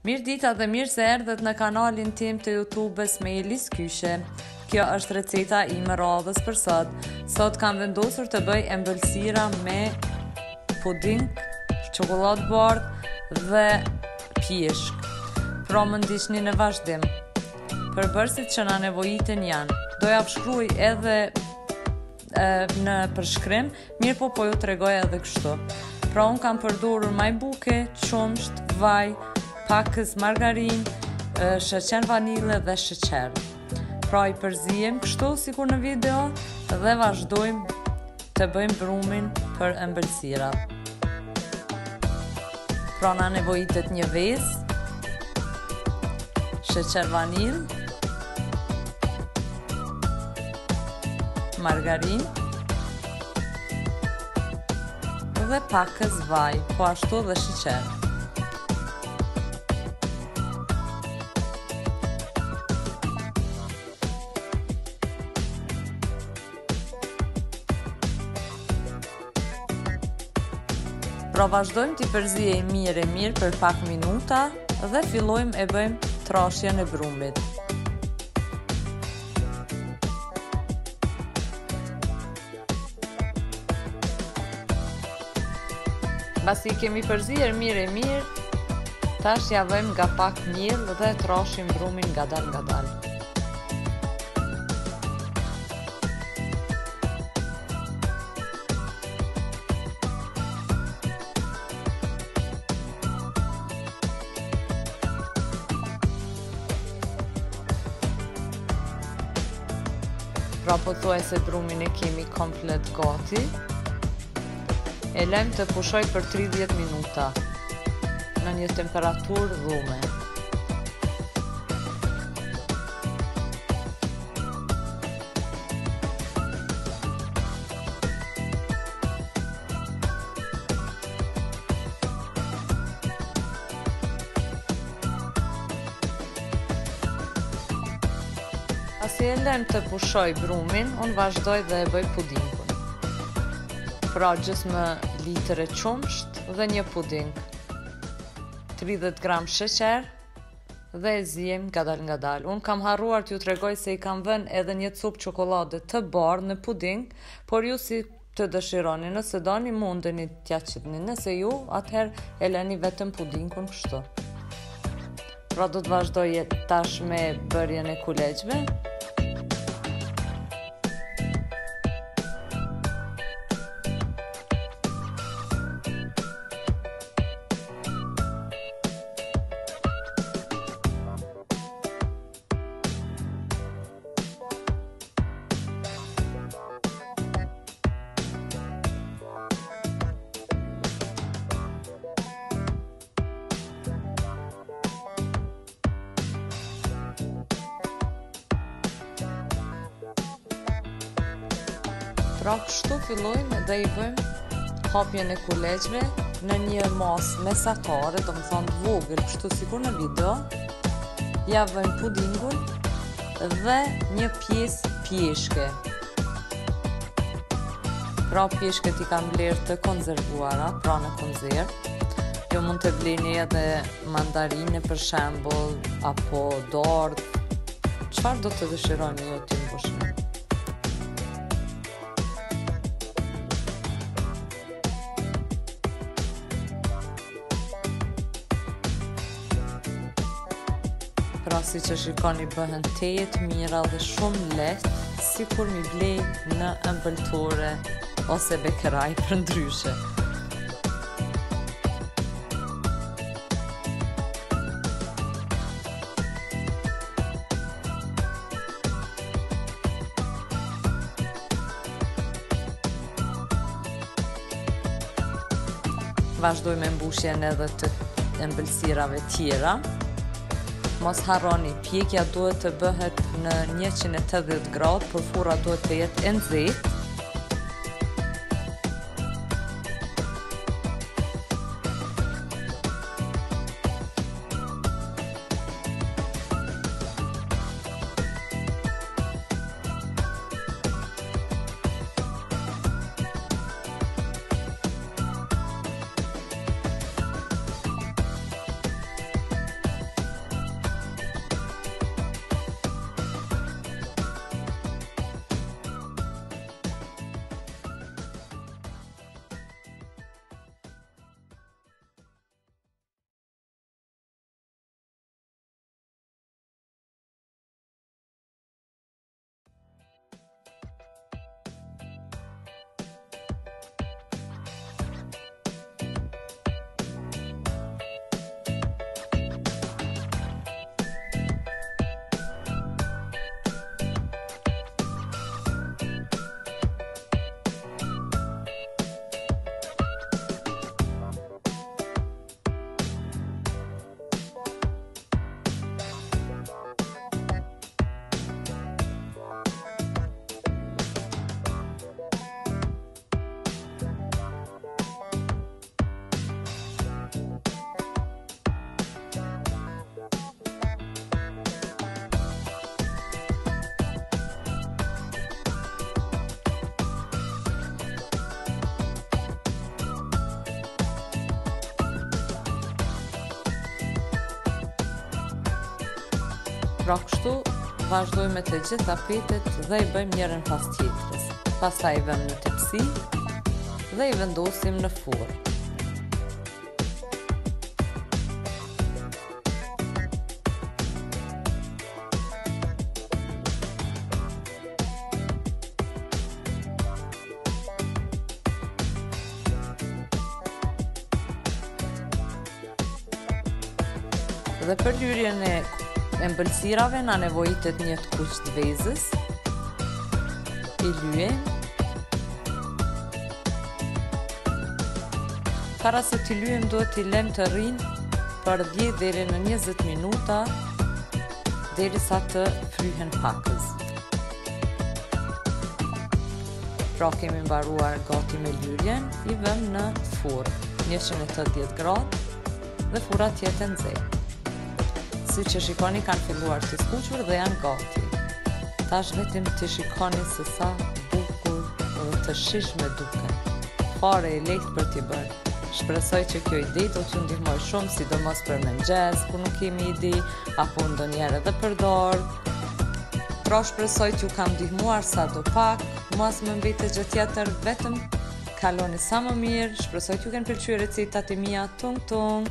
Mirë dita dhe mirë se erdhët në kanalin tim të YouTube-s me Elis Kyshe. Kjo është receta ime radhës për sot. Sot kam vendosur të bëj ëmbëlsira me puding, çokoladë bardhë dhe pjeshk. Pra më ndiqni në vazhdim. Përbërësit që na nevojiten janë. Doja shkruaj edhe në përshkrim, mirë po ju tregoj edhe kështu. Pra unë kam përdorur majbuke, qumsht, vaj, pakës margarin, sheqer vanile dhe sheqer. Pra i përzijem kështu sikur në video dhe vazhdojmë të bëjmë brumin për ëmbëlsirat. Pra na nevojitet një vezë, sheqer vanil, margarin dhe pakës vaj, po ashtu dhe sheqer. Pra vazhdojmë t'i përzijej mirë për pak minuta dhe fillojmë e bëjmë trashjen e brumit. Pasi kemi përzijer mirë, tash ja vëjmë nga pak miell dhe trashim brumin ngadal. Pra pothuajse brumin e kemi komplet gati. E lejmë të pushoj për 30 minuta në një temperaturë dhume. Pasi e lem të pushoj brumin, unë vazhdoj dhe e bëj pudingun. Pra gjysmë litër e qumsht dhe një puding, 30 gram sheqer dhe e zijem ngadal. Unë kam harruar t'ju tregoj se i kam vënë edhe një cupë çokoladë të bardhë në puding, por ju si të dëshironi, nëse doni mundeni t'ja qitni, nëse ju, atëherë e leni vetëm pudingun kështu. Pra do të vazhdoj tash me bërjen e kulegjve. Pra kështu fillojmë dhe i bëjmë hapjen e kulegjve në një masë mesatare, do më thonë vogël, kështu sikur në video. Ja vëjmë pudingun dhe një pjesë pjeshke. Pra pjeshket i kam blerë të konzervuara, pra në konzervë. Jo mund të bleni edhe mandarine për shembull, apo dardhë, çfarë do të dëshironi ju t'ju mbushni. Pra si që shikoni bëhen tejet mira dhe shumë lehtë, sikur mi blej në ëmbëltore ose bekeraj për ndryshe. Vazhdoj me mbushjen edhe të ëmbëlsirave tjera. Mos harroni, pjekja duhet të bëhet në 180 gradë, por furra duhet të jetë e nxehtë. Pra kështu, vazhdojmë me të gjithë tapetet dhe i bëjmë njërën pas tjetrës. Pastaj i vëmë në tepsi dhe i vendosim në furrë. Dhe për lyrjen e ëmbëlsirave na nevojitet një kuq të vezës. I lyejmë. Para se t'i lyejmë duhet t'i lëmë të rrinë për 10 deri në 20 minuta derisa të fryhen pakës. Pra kemi mbaruar gati me lyrjen, i vëmë në furrë 180 gradë dhe furra tjetë nxehtë. Si që shikoni kanë filluar të skuqur dhe janë gati. Tash vetëm të shikoni se sa bukur dhe të shishme duken. Fare e lehtë për t'i bërë. Shpresoj që kjo ide do t'ju ndihmoj shumë, sidomos për mëngjes, kur nuk kemi ide, apo ndonjëherë edhe për dorë. Pra shpresoj t'ju kam ndihmuar sa do pak, mos më mbetet gjë tjetër, vetëm kaloni sa më mirë. Shpresoj t'ju kenë pëlqyer recetat e mia. Tung tung.